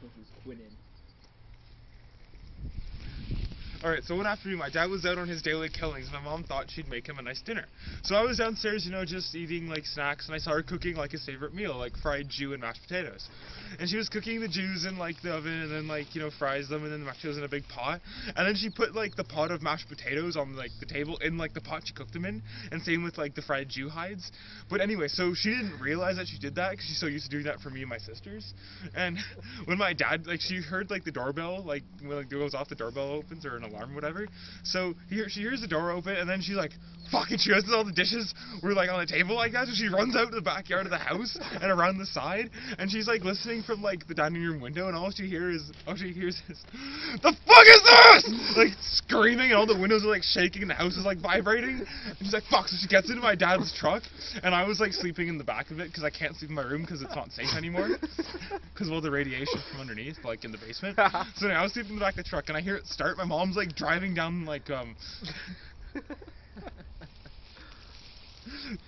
pushes Quinn in. Alright, so one afternoon, my dad was out on his daily killings. My mom thought she'd make him a nice dinner. So I was downstairs, you know, just eating, like, snacks, and I saw her cooking, like, his favorite meal, like, fried Jew and mashed potatoes. And she was cooking the Jews in, like, the oven, and then, like, you know, fries them, and then the mashed potatoes in a big pot. And then she put, like, the pot of mashed potatoes on, like, the table, in, like, the pot she cooked them in, and same with, like, the fried Jew hides. But anyway, so she didn't realize that she did that, because she's so used to doing that for me and my sisters. And when my dad, like, she heard, like, the doorbell, like, when, like, it goes off, the doorbell opens, or an alarm, whatever. So she hears the door open, and then she's like, fuck it, she realizes all the dishes were like on the table like that, so she runs out to the backyard of the house and around the side, and she's like listening from like the dining room window, and all she hears is, the fuck is this? Like screaming, and all the windows are like shaking, and the house is like vibrating, and she's like, fuck, so she gets into my dad's truck, and I was like sleeping in the back of it, because I can't sleep in my room, because it's not safe anymore, because of all the radiation from underneath, like in the basement. So anyway, I was sleeping in the back of the truck, and I hear it start. My mom's like driving down like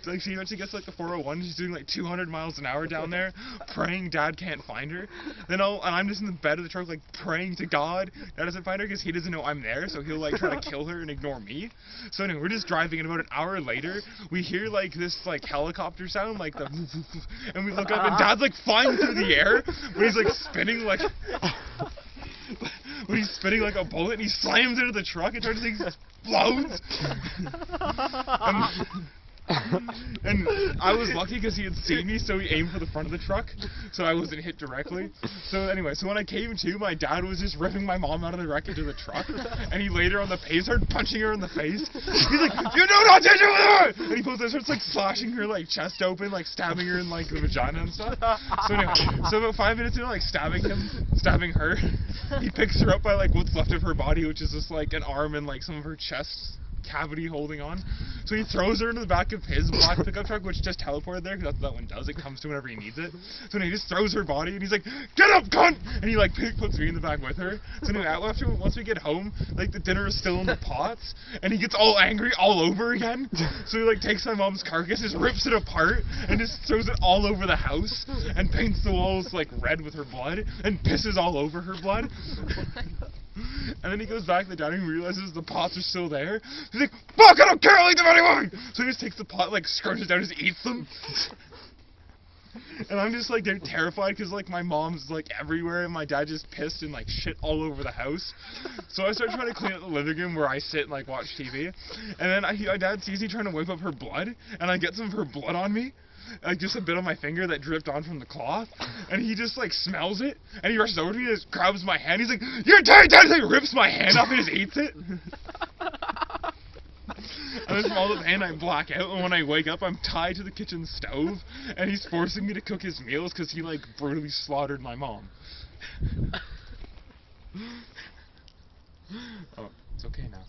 like she eventually gets like the 401. She's doing like 200 miles an hour down there, praying Dad can't find her. And I'm just in the bed of the truck like praying to God Dad doesn't find her, because he doesn't know I'm there, so he'll like try to kill her and ignore me. So anyway, we're just driving, and about an hour later we hear like this like helicopter sound, like the and we look up, and Dad's like flying through the air, but he's like spinning like when he's spinning like a bullet, and he slams into the truck, and turns things explodes. And I was lucky because he had seen me, so he aimed for the front of the truck, so I wasn't hit directly. So anyway, so when I came to, my dad was just ripping my mom out of the wreckage of the truck, and he laid her on the pavement, started punching her in the face. He's like, you do not touch her! And he starts like slashing her like chest open, like stabbing her in like the vagina and stuff. So anyway, so about 5 minutes into like stabbing her, he picks her up by like what's left of her body, which is just like an arm and like some of her chest cavity holding on. So he throws her into the back of his black pickup truck, which just teleported there, because that's what that one does. It comes to whenever he needs it. So he just throws her body, and he's like, get up, cunt! And he like puts me in the back with her. So anyway, once we get home, like the dinner is still in the pots, and he gets all angry all over again. So he like takes my mom's carcass, just rips it apart, and just throws it all over the house, and paints the walls like red with her blood, and pisses all over her blood. And then he goes back to the dining room and realizes the pots are still there. He's like, fuck, I don't care, I'll eat them anyway! So he just takes the pot, like, scrunches down and just eats them. And I'm just, like, terrified, because, like, my mom's, like, everywhere, and my dad just pissed and, like, shit all over the house. So I start trying to clean up the living room where I sit and, like, watch TV. And then my dad sees me trying to wipe up her blood, and I get some of her blood on me. Like just a bit on my finger that dripped on from the cloth, and he just like smells it, and he rushes over to me and just grabs my hand. He's like, "You're dead, Dad!" He rips my hand off and just eats it. And then from all the pain, I black out, and when I wake up, I'm tied to the kitchen stove, and he's forcing me to cook his meals because he like brutally slaughtered my mom. Oh, it's okay now.